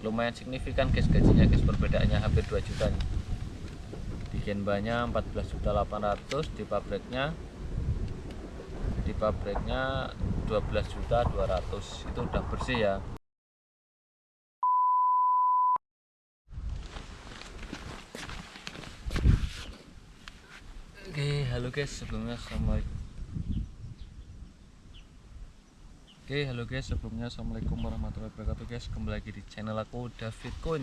lumayan signifikan guys gajinya guys, perbedaannya hampir 2 juta nih. Di Genbanya 14.800.000, di pabriknya 12.200.000. Itu udah bersih ya. Oke, halo guys, sebelumnya assalamualaikum. Assalamualaikum warahmatullahi wabarakatuh guys. Kembali lagi di channel aku, David Kun.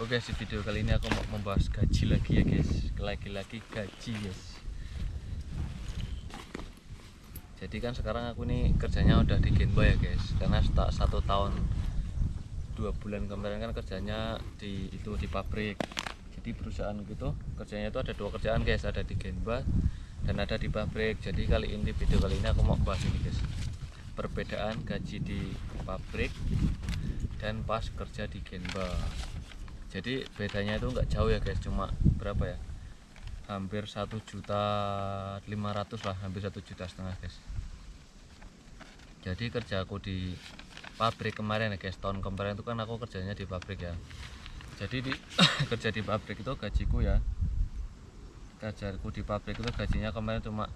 Oke, di video kali ini aku mau membahas gaji lagi ya guys. Lagi-lagi gaji guys. Jadi kan sekarang aku nih kerjanya udah di Genba ya guys. Karena 1 tahun 2 bulan kemarin kan kerjanya di pabrik. Jadi perusahaan gitu kerjanya itu ada 2 kerjaan guys, ada di Genba dan ada di pabrik. Jadi video kali ini aku mau bahas ini guys, perbedaan gaji di pabrik dan pas kerja di Genba. Jadi bedanya itu nggak jauh ya guys, cuma berapa ya, hampir 1.500.000 lah, hampir 1,5 juta guys. Jadi kerja aku di pabrik kemarin ya guys, tahun kemarin itu kan aku kerjanya di pabrik ya. Jadi kerja di pabrik itu gajiku ya, kerjaku di pabrik itu gajinya kemarin cuma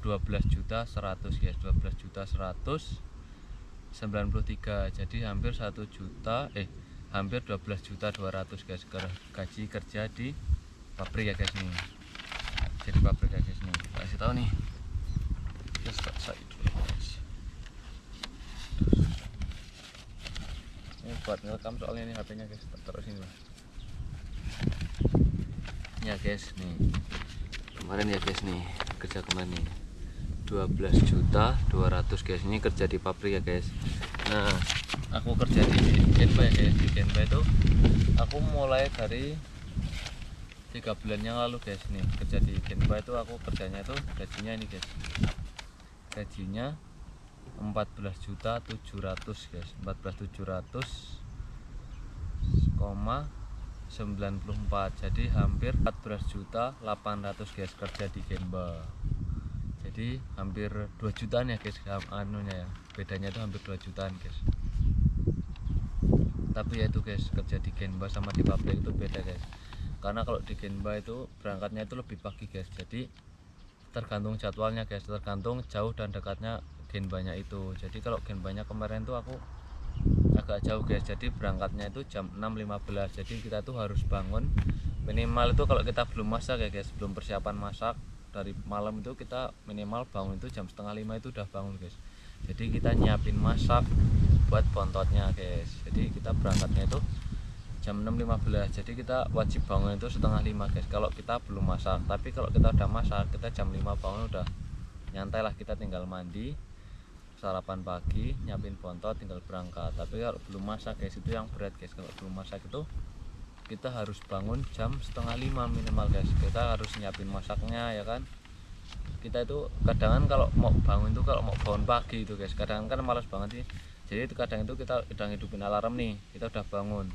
12.100.000 guys, 12.193.000. jadi hampir 1 juta, hampir 12.200.000 guys, gaji kerja di pabrik ya guys nih. Jadi pabrik ya guys nih, kasih tahu nih guys, tak saya dulu guys. Ini buat ngerekam soalnya ini HP-nya guys, taruh sini lah ya guys nih. Kemarin ya guys nih, kerja kemarin nih 12.200.000 guys, ini kerja di pabrik ya guys. Nah, aku kerja di Genba ya guys. Di Genba itu aku mulai dari 3 bulan yang lalu guys nih. Kerja di Genba itu aku kerjanya itu gajinya ini guys, gajinya 14.700.000 guys, 14.700,94, jadi hampir 14.800.000 guys kerja di Genba. Jadi hampir 2 jutaan ya guys, anunya ya, bedanya itu hampir 2 jutaan guys. Tapi ya itu guys, kerja di Genba sama di pabrik itu beda guys. Karena kalau di Genba itu berangkatnya itu lebih pagi guys, jadi tergantung jadwalnya guys, tergantung jauh dan dekatnya Genbanya itu. Jadi kalau Genbanya kemarin tuh aku agak jauh guys, jadi berangkatnya itu jam 6.15. jadi kita tuh harus bangun minimal itu, kalau kita belum masak ya guys, belum persiapan masak dari malam itu, kita minimal bangun itu jam 4:30 itu udah bangun guys. Jadi kita nyiapin masak buat pontotnya guys. Jadi kita berangkatnya itu jam 6.15, jadi kita wajib bangun itu 4:30 guys kalau kita belum masak. Tapi kalau kita udah masak, kita jam 5 bangun udah nyantai lah, kita tinggal mandi, sarapan pagi, nyiapin pontot, tinggal berangkat. Tapi kalau belum masak guys, itu yang berat guys. Kalau belum masak itu kita harus bangun jam 4:30 minimal guys. Kita harus nyiapin masaknya ya kan. Kita itu kadang kalau mau bangun itu, kalau mau bangun pagi itu guys, kadang kan malas banget sih. Jadi itu kadang itu kita udah ngidupin alarm nih, kita udah bangun,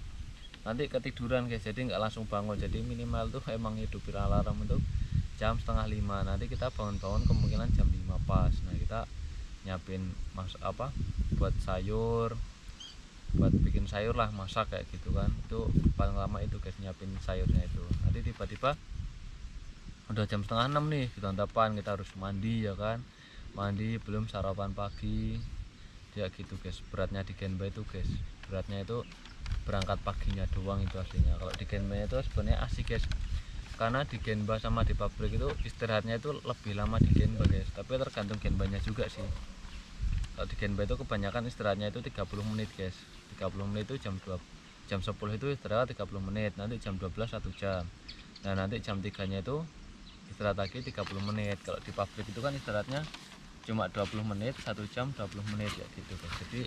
nanti ketiduran guys, jadi nggak langsung bangun. Jadi minimal tuh emang ngidupin alarm itu jam 4:30, nanti kita bangun-bangun kemungkinan jam 5 pas. Nah, kita nyiapin buat sayur, buat bikin sayur lah, masak kayak gitu kan. Itu paling lama itu guys, nyiapin sayurnya itu. Nanti tiba-tiba udah jam 5:30 nih, kita depan kita harus mandi ya kan, mandi belum sarapan pagi ya gitu guys. Beratnya di Genba itu guys, beratnya itu berangkat paginya doang itu aslinya. Kalau di Genba itu sebenarnya asik guys, karena di Genba sama di pabrik itu istirahatnya itu lebih lama di Genba guys, tapi tergantung Genbanya juga sih. Kalau di Genba itu kebanyakan istirahatnya itu 30 menit guys. 30 menit itu jam 10 itu istirahat 30 menit, nanti jam 12 1 jam. Nah, nanti jam 3 nya itu istirahat lagi 30 menit. Kalau di pabrik itu kan istirahatnya cuma 20 menit, 1 jam 20 menit ya gitu guys. Jadi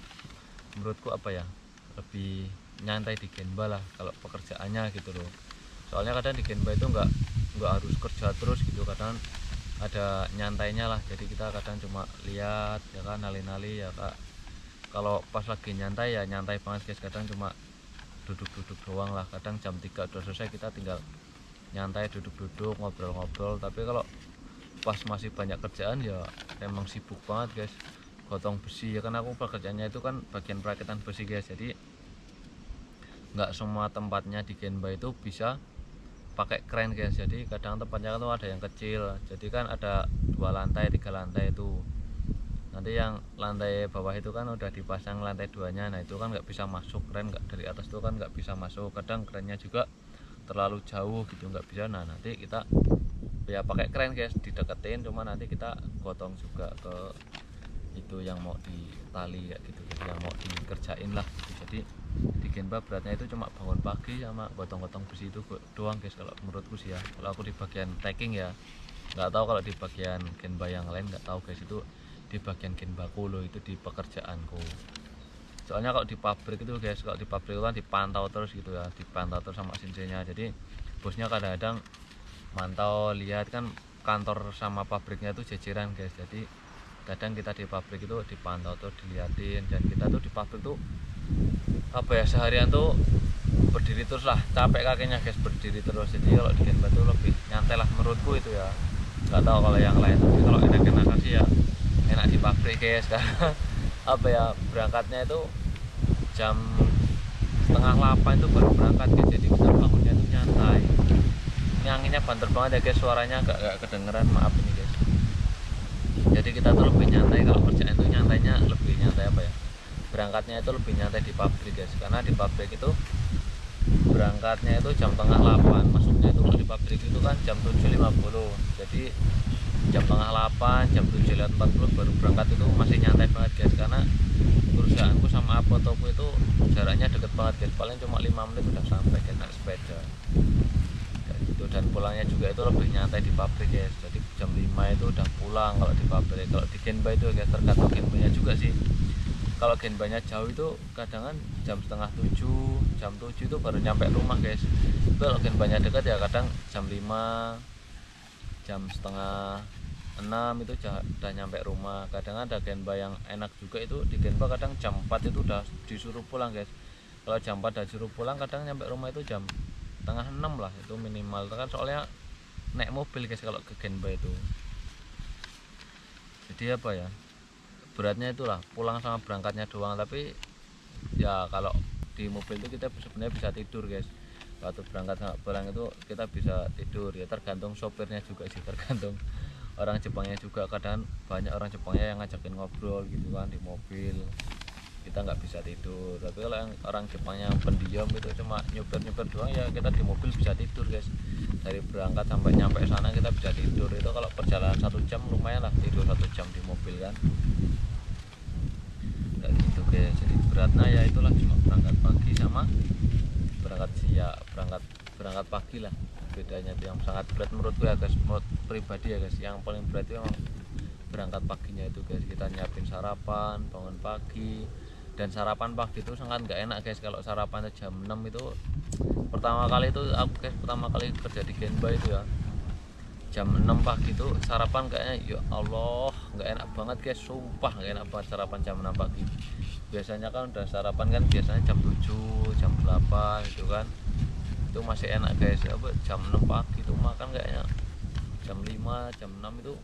menurutku lebih nyantai di Genba lah kalau pekerjaannya gitu loh. Soalnya kadang di Genba itu nggak harus kerja terus gitu, kadang ada nyantainya lah. Jadi kita kadang cuma lihat ya kan, nali-nali ya kak. Kalau pas lagi nyantai ya nyantai banget guys, kadang cuma duduk-duduk doang lah. Kadang jam 3 udah selesai, kita tinggal nyantai duduk-duduk ngobrol-ngobrol. Tapi kalau pas masih banyak kerjaan ya emang sibuk banget guys, gotong besi ya kan. Aku pekerjaannya itu kan bagian perakitan besi guys, jadi nggak semua tempatnya di Genba itu bisa pakai kren guys. Jadi kadang tempatnya itu ada yang kecil, jadi kan ada 2 lantai 3 lantai itu, nanti yang lantai bawah itu kan udah dipasang lantai 2-nya. Nah itu kan nggak bisa masuk kren, nggak dari atas itu kan nggak bisa masuk, kadang kerennya juga terlalu jauh gitu nggak bisa. Nah nanti kita ya pakai kren guys, dideketin, cuma nanti kita gotong juga ke itu yang mau ditali kayak gitu, yang mau dikerjain lah gitu. Jadi di Genba beratnya itu cuma bangun pagi sama gotong-gotong besi itu doang guys kalau menurutku sih ya. Kalau aku di bagian tagging ya, nggak tahu kalau di bagian Genba yang lain nggak tahu guys. Itu di bagian Genbaku loh, itu di pekerjaanku. Soalnya kalau di pabrik itu guys, kalau di pabrik itu kan dipantau terus gitu ya, dipantau terus sama sinsinya. Jadi bosnya kadang-kadang mantau lihat kan, kantor sama pabriknya itu jejeran guys. Jadi kadang kita di pabrik itu dipantau tuh, diliatin. Dan kita tuh di pabrik tuh apa ya, seharian tuh berdiri terus lah, capek kakinya guys berdiri terus. Jadi kalau di Genba tuh lebih nyantai lah menurutku itu ya, nggak tahu kalau yang lain. Tapi kalau enak-enakan sih ya enak di pabrik guys, karena apa ya, berangkatnya itu jam setengah 8 itu baru berangkat guys. Jadi kita bangunnya itu nyantai. Ini anginnya banter banget ya guys, suaranya agak kedengeran, maaf ini guys. Jadi kita tuh lebih nyantai kalau kerjaan itu, nyantainya lebih nyantai apa ya, berangkatnya itu lebih nyantai di pabrik guys. Karena di pabrik itu berangkatnya itu jam setengah 8, masuknya itu di pabrik itu kan jam 7.50. Jadi jam setengah 8, jam 7.40 baru berangkat itu masih nyantai banget guys. Karena perusahaanku sama apotoku itu jaraknya deket banget guys, paling cuma 5 menit udah sampai guys, naik sepeda gitu. Dan pulangnya juga itu lebih nyantai di pabrik guys. Jadi jam 5 itu udah pulang kalau di pabrik. Kalau di Genba itu guys, tergantung Genbanya juga sih. Kalau Genbanya jauh itu kadang kan jam setengah 7, jam 7 itu baru nyampe rumah guys. Kalau Genbanya dekat ya kadang jam 5, jam setengah 6 itu udah nyampe rumah. Kadang ada Genba yang enak juga itu, di Genba kadang jam 4 itu udah disuruh pulang guys. Kalau jam 4 udah disuruh pulang, kadang nyampe rumah itu jam setengah 6 lah, itu minimal kan, soalnya naik mobil guys kalau ke Genba itu. Jadi apa ya, beratnya itulah pulang sama berangkatnya doang. Tapi ya kalau di mobil itu kita sebenarnya bisa tidur guys. Waktu berangkat sama pulang itu kita bisa tidur ya, tergantung sopirnya juga sih, tergantung orang Jepangnya juga. Kadang banyak orang Jepangnya yang ngajakin ngobrol gitu kan di mobil, kita nggak bisa tidur. Tapi kalau yang orang Jepangnya pendiam itu cuma nyupir doang ya, kita di mobil bisa tidur guys. Dari berangkat sampai nyampe sana kita bisa tidur. Itu kalau perjalanan 1 jam lumayan lah, tidur 1 jam di mobil kan, kayak gitu guys. Jadi beratnya ya itulah, cuma berangkat pagi sama berangkat siang, berangkat pagi lah bedanya. Itu yang sangat berat menurutku ya guys, menurut pribadi ya guys. Yang paling berat itu emang berangkat paginya itu guys. Kita nyiapin sarapan, bangun pagi. Dan sarapan pagi itu sangat nggak enak guys. Kalau sarapan jam 6 itu, pertama kali itu aku guys, pertama kali kerja di Genba itu ya, jam 6 pagi itu sarapan kayaknya ya Allah nggak enak banget guys, sumpah nggak enak banget sarapan jam 6 pagi. Biasanya kan udah sarapan kan biasanya jam 7, jam 8 gitu kan, itu masih enak guys. Apa jam 6 pagi itu makan kayaknya jam 5, jam 6 itu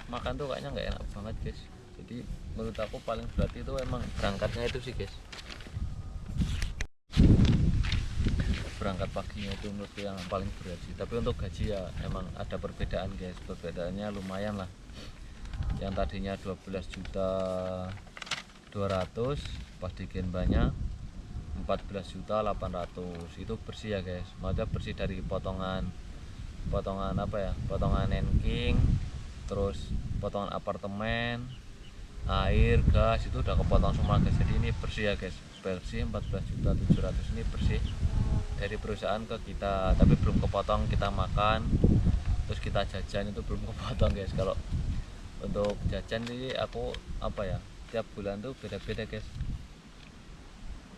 makan tuh kayaknya nggak enak banget guys. Jadi menurut aku paling berat itu emang berangkatnya itu sih guys, berangkat paginya itu menurutku yang paling berat sih. Tapi untuk gaji ya emang ada perbedaan guys, perbedaannya lumayan lah. Yang tadinya 12.200.000 pas di Genbanya 14.800.000 itu bersih ya guys. Maksudnya bersih dari potongan apa ya, potongan nanking, terus potongan apartemen, air, gas itu udah kepotong semua guys. Jadi ini bersih ya guys, bersih 14.700.000 ini bersih dari perusahaan ke kita. Tapi belum kepotong kita makan terus kita jajan, itu belum kepotong guys. Kalau untuk jajan ini aku apa ya, tiap bulan tuh beda-beda guys,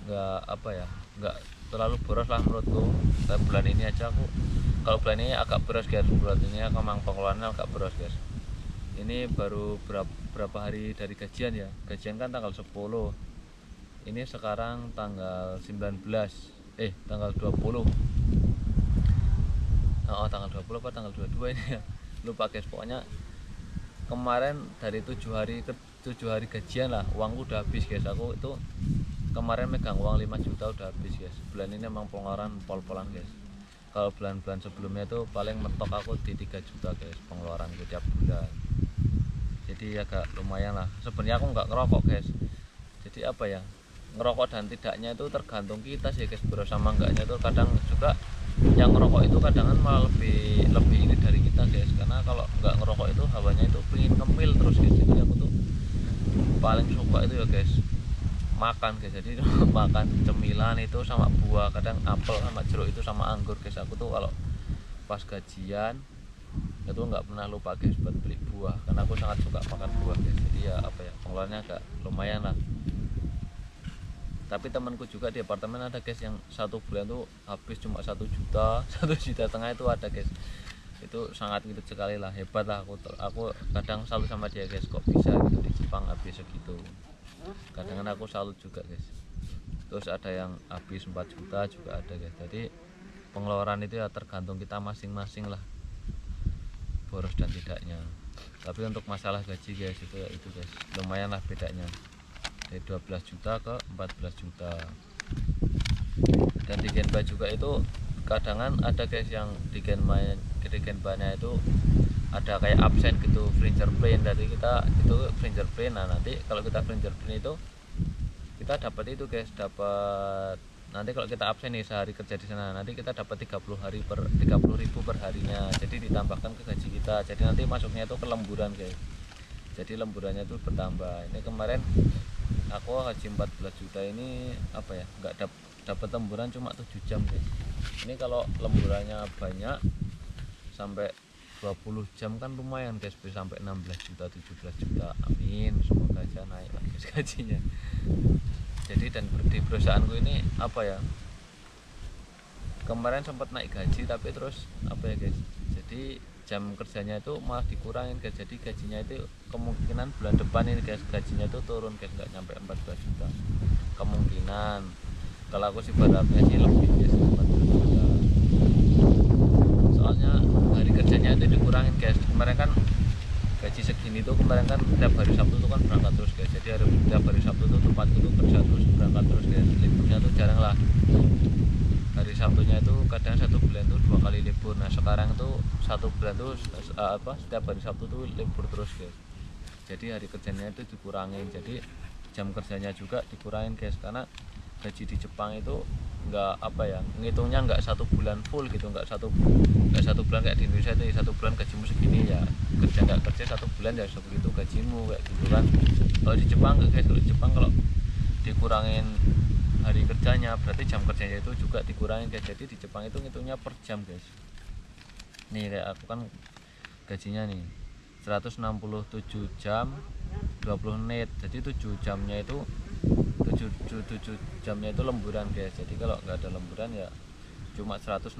nggak apa ya, nggak terlalu boros lah menurutku. Tapi bulan ini aja aku, kalau bulan ini agak boros guys, bulan ini aku memang pengeluarannya agak boros guys. Ini baru berapa hari dari gajian ya, gajian kan tanggal 10, ini sekarang tanggal 19, tanggal 20. Tanggal 20 apa tanggal 22 ini ya, lupa guys. Pokoknya kemarin dari 7 hari gajian lah, uangku udah habis guys. Aku itu kemarin megang uang 5 juta udah habis guys. Bulan ini emang pengeluaran pol-polan guys. Kalau bulan-bulan sebelumnya itu paling mentok aku di 3 juta guys pengeluaran tiap bulan. Jadi agak lumayan lah. Sebenarnya aku nggak ngerokok guys. Jadi apa ya, ngerokok dan tidaknya itu tergantung kita sih guys, bro. Sama enggaknya itu kadang juga yang ngerokok itu kadang malah lebih ini dari kita guys, karena kalau nggak ngerokok itu hawanya itu pengen ngemil terus guys. Jadi aku tuh paling suka itu ya guys makan guys. Jadi makan cemilan itu sama buah, kadang apel sama jeruk itu sama anggur guys. Aku tuh kalau pas gajian itu nggak pernah lupa guys buat beli buah, karena aku sangat suka makan buah guys. Jadi ya apa ya, pengeluarannya agak lumayan lah. Tapi temanku juga di apartemen ada guys yang satu bulan tuh habis cuma 1 juta 1,5 juta itu ada guys. Itu sangat gitu sekali lah, hebat lah. Aku kadang salut sama dia guys, kok bisa gitu di Jepang habis segitu. Kadang aku salut juga guys. Terus ada yang habis 4 juta juga ada guys. Jadi pengeluaran itu ya tergantung kita masing-masing lah, boros dan tidaknya. Tapi untuk masalah gaji guys itu guys lumayan lah bedanya, dari 12 juta ke 14 juta. Dan di Genba juga itu kadangan ada guys yang di Genbanya itu ada kayak absen gitu, fingerprint. Dari kita itu fingerprint. Nah nanti kalau kita fingerprint itu kita dapat itu guys, dapat nanti kalau kita absen nih sehari kerja di sana, nanti kita dapat 30.000 per harinya. Jadi ditambahkan ke gaji kita. Jadi nanti masuknya itu ke lemburan guys. Jadi lemburannya itu bertambah. Ini kemarin aku gaji 14 juta ini apa ya, nggak dapat lemburan cuma 7 jam guys. Ini kalau lemburannya banyak sampai 20 jam kan lumayan guys, bisa sampai 16 juta 17 juta. Amin, semoga aja naik lagi gajinya. Jadi dan di perusahaanku ini apa ya, kemarin sempat naik gaji tapi terus apa ya guys, jadi jam kerjanya itu malah dikurangin guys. Jadi gajinya itu kemungkinan bulan depan ini guys gajinya itu turun guys, nggak nyampe 14 juta kemungkinan. Kalau aku sih berharapnya sih lebih guys, 14 juta. Soalnya hari kerjanya itu dikurangin guys. Kemarin kan gaji segini tuh kemarin kan tiap hari Sabtu tuh kan berangkat terus guys. Jadi tiap hari Sabtu tuh tempatku tuh kerja terus, berangkat terus guys. Liburnya tuh jarang lah. Hari Sabtunya itu kadang satu bulan tuh 2 kali libur. Nah sekarang tuh satu bulan tuh setiap hari Sabtu tuh libur terus guys. Jadi hari kerjanya itu dikurangin, jadi jam kerjanya juga dikurangin guys. Karena gaji di Jepang itu nggak apa ya, ngitungnya nggak 1 bulan full gitu, nggak satu bulan kayak di Indonesia itu 1 bulan gajimu segini ya, kerja nggak kerja 1 bulan ya sebegitu gajimu kayak gitu kan. Kalau di Jepang enggak guys, kalau di Jepang kalau dikurangin hari kerjanya berarti jam kerjanya itu juga dikurangin guys. Jadi di Jepang itu ngitungnya per jam guys. Nih kayak aku kan gajinya nih 167 jam 20 menit, jadi 7 jamnya itu 7 jamnya itu lemburan guys. Jadi kalau nggak ada lemburan ya cuma 160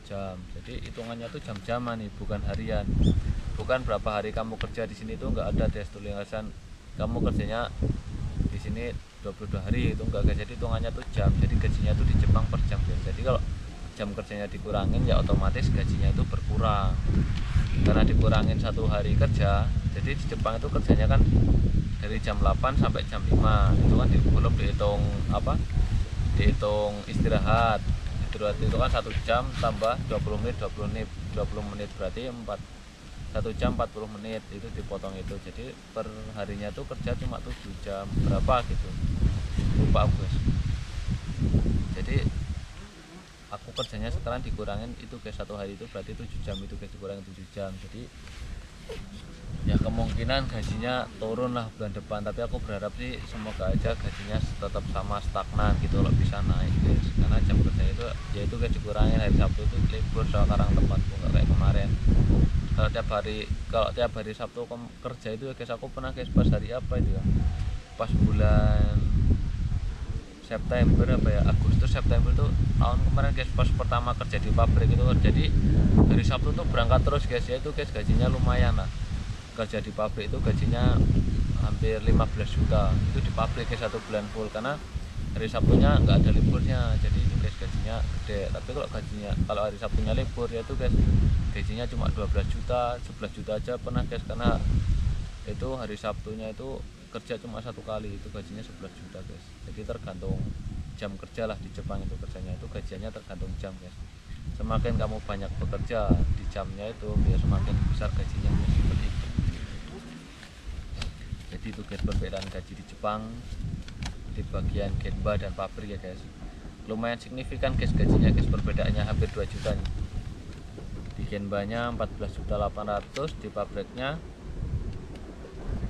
jam. Jadi hitungannya tuh jam-jaman nih, bukan harian. Bukan berapa hari kamu kerja di sini tuh nggak ada tes tulisan kamu kerjanya di sini 22 hari, itu enggak guys. Jadi hitungannya tuh jam. Jadi gajinya tuh di Jepang per jam guys. Jadi kalau jam kerjanya dikurangin ya otomatis gajinya itu berkurang. Karena dikurangin 1 hari kerja, jadi di Jepang itu kerjanya kan dari jam 8 sampai jam 5. Itu kan belum dihitung apa? Dihitung istirahat. Istirahat itu kan 1 jam tambah 20 menit berarti 1 jam 40 menit itu dipotong itu. Jadi per harinya tuh kerja cuma 7 jam berapa gitu, lupa aku guys. Jadi aku kerjanya sekarang dikurangin itu guys, 1 hari itu berarti 7 jam itu guys, dikurangin 7 jam. Jadi ya kemungkinan gajinya turun lah bulan depan. Tapi aku berharap sih semoga aja gajinya tetap sama, stagnan gitu, kalau bisa naik guys. Karena jam kerja itu ya itu guys dikurangin. Hari Sabtu itu libur sekarang tempatku, nggak kayak kemarin. Kalau tiap hari Sabtu kerja itu ya guys, aku pernah guys pas hari apa itu ya, pas bulan September apa ya, Agustus September itu tahun kemarin guys, pas pertama kerja di pabrik itu. Jadi hari Sabtu tuh berangkat terus guys, ya itu guys gajinya lumayan lah. Kerja di pabrik itu gajinya hampir 15 juta itu di pabrik guys, 1 bulan full. Karena hari Sabtunya nggak ada liburnya, jadi itu guys gajinya gede. Tapi kalau hari Sabtunya libur ya itu guys gajinya cuma 12 juta 11 juta aja pernah guys. Karena itu hari Sabtunya itu kerja cuma 1 kali itu gajinya 11 juta guys. Jadi tergantung jam kerja lah di Jepang itu, kerjanya itu gajinya tergantung jam guys. Semakin kamu banyak bekerja di jamnya itu biar semakin besar gajinya guys. Seperti itu. Jadi itu guys perbedaan gaji di Jepang di bagian genba dan pabrik ya guys. Lumayan signifikan guys gajinya guys, perbedaannya hampir 2 juta nih. Di genbanya 14.800.000,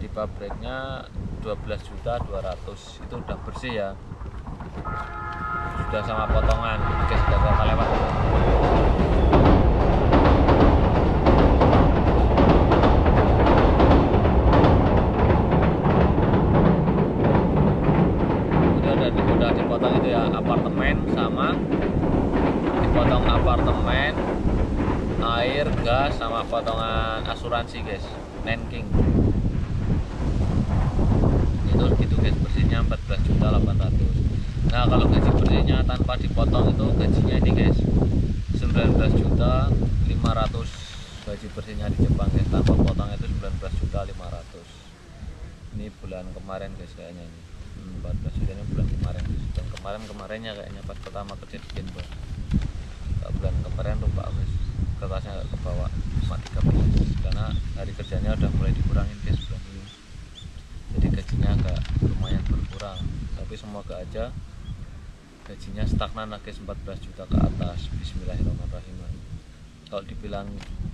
di pabriknya 12.200.000. Itu udah bersih ya, sudah sama potongan guys, sudah kereta lewat. Udah dipotong itu ya, apartemen sama dipotong apartemen, air, gas, sama potongan asuransi guys, Nanking. Itu gitu guys, bersihnya 14.800.000. Nah kalau gaji bersihnya tanpa dipotong itu gajinya ini guys 19.500.000 gaji bersihnya di Jepang guys, tanpa potong itu 19.500.000. Ini bulan kemarin guys kayaknya ini 14 juta ini bulan kemarin guys. Dan kemarinnya kayaknya pas pertama kerja di Genba. Bulan kemarin lupa guys, kertasnya nggak kebawa, cuma 13 karena hari kerjanya udah mulai dikurangin guys bulan ini. Jadi gajinya agak lumayan berkurang, tapi semoga aja gajinya stagnan lah guys, 14 juta ke atas. Bismillahirrahmanirrahim. Kalau dibilang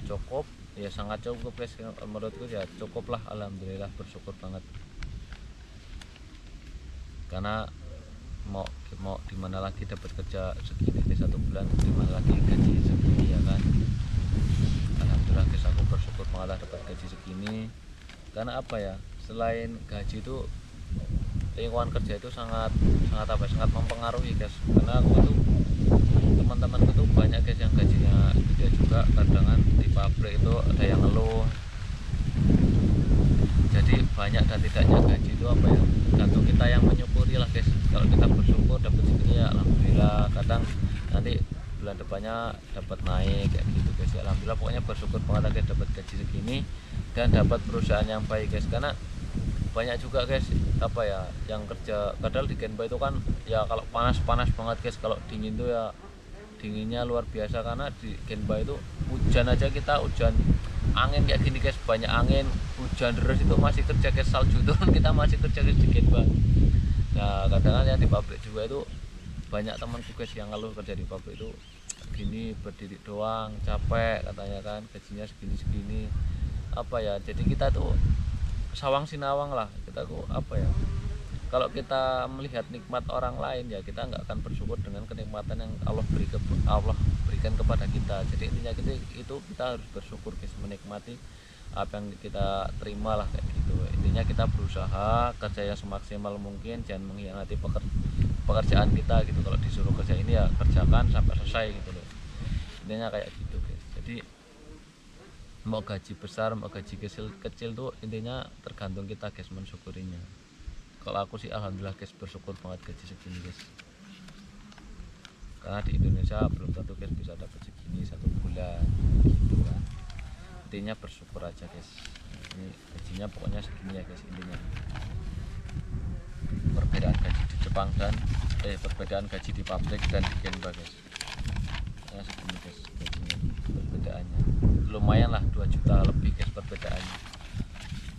cukup ya sangat cukup guys, menurutku ya cukup lah, alhamdulillah, bersyukur banget. Karena mau dimana lagi dapat kerja segini guys, 1 bulan dimana lagi gaji segini ya kan. Alhamdulillah guys, aku bersyukur malah dapat gaji segini. Karena apa ya, selain gaji itu lingkungan kerja itu sangat mempengaruhi guys. Karena aku tuh teman-temanku tuh banyak guys yang gajinya gede juga, kadang di pabrik itu ada yang ngeluh. Jadi banyak dan tidaknya gaji itu apa ya, tergantung kita yang menyukuri lah guys. Kalau kita bersyukur dapat segini ya alhamdulillah, kadang nanti bulan depannya dapat naik kayak gitu guys ya. Alhamdulillah pokoknya bersyukur banget guys dapat gaji segini dan dapat perusahaan yang baik guys. Karena banyak juga guys apa ya yang kerja kadang di Genba itu kan ya, kalau panas banget guys, kalau dingin tuh ya dinginnya luar biasa. Karena di Genba itu hujan aja, kita hujan angin kayak gini guys, banyak angin, hujan deras itu masih kerja guys, salju turun kita masih kerja guys di Genba. Nah kadang ya di pabrik juga itu banyak teman guys yang ngeluh kerja di pabrik itu gini, berdiri doang capek katanya kan, gajinya segini apa ya. Jadi kita tuh sawang sinawang lah, kita tuh apa ya, kalau kita melihat nikmat orang lain ya kita nggak akan bersyukur dengan kenikmatan yang Allah berikan kepada kita. Jadi intinya kita harus bersyukur guys, menikmati apa yang kita terima lah kayak gitu. Intinya kita berusaha kerja yang semaksimal mungkin, jangan mengkhianati pekerjaan kita gitu. Kalau disuruh kerja ini ya kerjakan sampai selesai gitu loh, intinya kayak gitu guys. Jadi mau gaji besar mau gaji kecil tuh intinya tergantung kita guys mensyukurinya. Kalau aku sih alhamdulillah guys bersyukur banget gaji segini guys, karena di Indonesia belum tentu guys bisa dapat segini 1 bulan gitu kan. Intinya bersyukur aja guys, ini gajinya pokoknya segini ya guys. Intinya perbedaan gaji di Jepang dan perbedaan gaji di pabrik dan di Genba guys, ya segini guys gajinya, perbedaannya lumayan lah 2 juta lebih guys perbedaannya.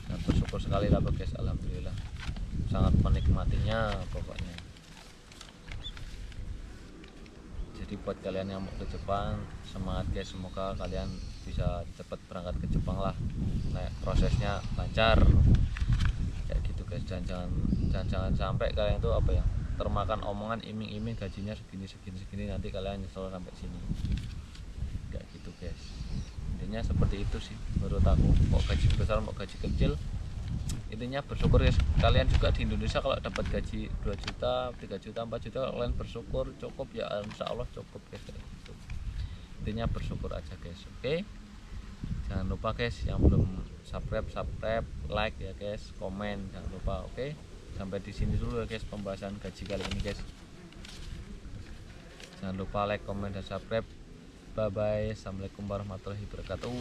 Dan bersyukur sekali lah guys, alhamdulillah sangat menikmatinya pokoknya. Jadi buat kalian yang mau ke Jepang semangat guys, semoga kalian bisa cepat berangkat ke Jepang lah, nah, prosesnya lancar kayak gitu guys. Dan jangan sampai kalian itu apa ya termakan omongan iming-iming gajinya segini nanti kalian nyesel sampai sini kayak gitu guys. Intinya seperti itu sih menurut aku, mau gaji besar mau gaji kecil intinya bersyukur guys. Kalian juga di Indonesia kalau dapat gaji 2 juta 3 juta 4 juta kalian bersyukur cukup ya, insya Allah cukup guys kayak gitu. Intinya bersyukur aja guys. Oke, jangan lupa guys yang belum subscribe, like ya guys, komen jangan lupa. Oke, sampai di sini dulu ya guys pembahasan gaji kali ini guys. Jangan lupa like, komen dan subscribe. Bye bye, assalamualaikum warahmatullahi wabarakatuh.